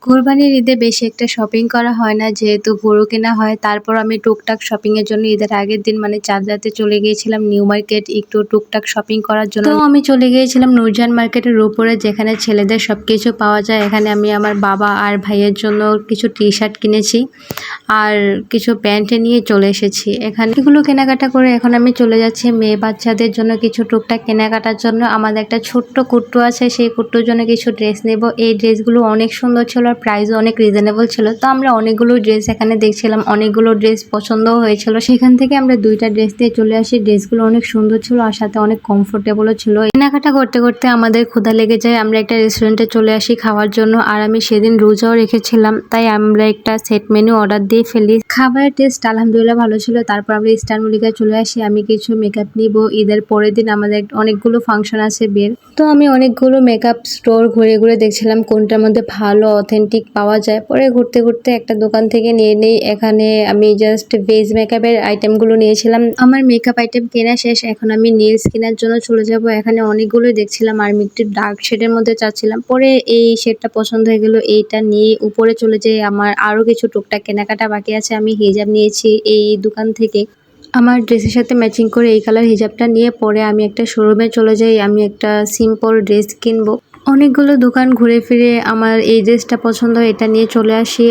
কোরবানির ঈদে বেশি একটা শপিং করা হয় না, যেহেতু গরু কেনা হয়। তারপর আমি টুকটাক শপিং এর জন্য ঈদের আগের দিন মানে চাঁদ রাতে চলে গিয়েছিলাম নিউ মার্কেট একটু টুকটাক শপিং করার জন্য। তো আমি চলে গিয়েছিলাম নূরজাহান মার্কেটের উপরে, যেখানে ছেলেদের সবকিছু পাওয়া যায়। এখানে আমি আমার বাবা আর ভাইয়ের জন্য কিছু টি শার্ট কিনেছি আর কিছু প্যান্ট নিয়ে চলে এসেছি। এখানে এগুলো কেনাকাটা করে এখন আমি চলে যাচ্ছি মেয়ে বাচ্চাদের জন্য কিছু টুকটাক কেনাকাটার জন্য। আমাদের একটা ছোট্ট কুট্টু আছে, সেই কুট্টুর জন্য কিছু ড্রেস নেব। এই ড্রেসগুলো অনেক সুন্দর ছিল আর প্রাইসও অনেক রিজনেবল ছিল। তো আমরা অনেকগুলো ড্রেস এখানে দেখছিলাম, অনেকগুলো ড্রেস পছন্দও হয়েছিল। সেখান থেকে আমরা দুইটা ড্রেস দিয়ে চলে আসি। ড্রেসগুলো অনেক সুন্দর ছিল আর সাথে অনেক কমফোর্টেবলও ছিল। কেনাকাটা করতে করতে আমাদের ক্ষুধা লেগে যায়, আমরা একটা রেস্টুরেন্টে চলে আসি খাওয়ার জন্য। আর আমি সেদিন রোজাও রেখেছিলাম, তাই আমরা একটা সেট মেনু অর্ডার দিয়ে ফেলি। খাবারের টেস্ট আলহামদুলিল্লাহ ভালো ছিল। তারপর আমরা ইস্টার্ন মল্লিকায় চলে আসি। আমি কিছু মেকআপ নিব, ঈদের পরের দিন আমাদের অনেকগুলো ফাংশন আছে বিয়ের। তো আমি অনেকগুলো মেকআপ স্টোর ঘুরে ঘুরে দেখছিলাম কোনটার মধ্যে ভালো অথেন্টিক পাওয়া যায়। পরে ঘুরতে ঘুরতে একটা দোকান থেকে নিয়ে নেই। এখানে আমি জাস্ট বেজ মেকআপের আইটেমগুলো নিয়েছিলাম। আমার মেকআপ আইটেম কেনা শেষ, এখন আমি নেলস কেনার জন্য চলে যাব। এখানে অনেকগুলোই দেখছিলাম আর আমি একটু ডার্ক শেডের মধ্যে চাচ্ছিলাম। পরে এই শেডটা পছন্দ হয়ে গেল, এইটা নিয়ে উপরে চলে যাই। আমার আরও কিছু টুকটাক কেনাকাটা বাকি আছে। আমি হিজাব নিয়েছি এই দোকান থেকে, আমার ড্রেসের সাথে ম্যাচিং করে এই কালার হিজাবটা নিয়ে পরে আমি একটা শোরুমে চলে যাই। আমি একটা সিম্পল ড্রেস কিনবো। অনেকগুলো দোকান ঘুরে ফিরে আমার এই ড্রেসটা পছন্দ হয়, এটা নিয়ে চলে আসি।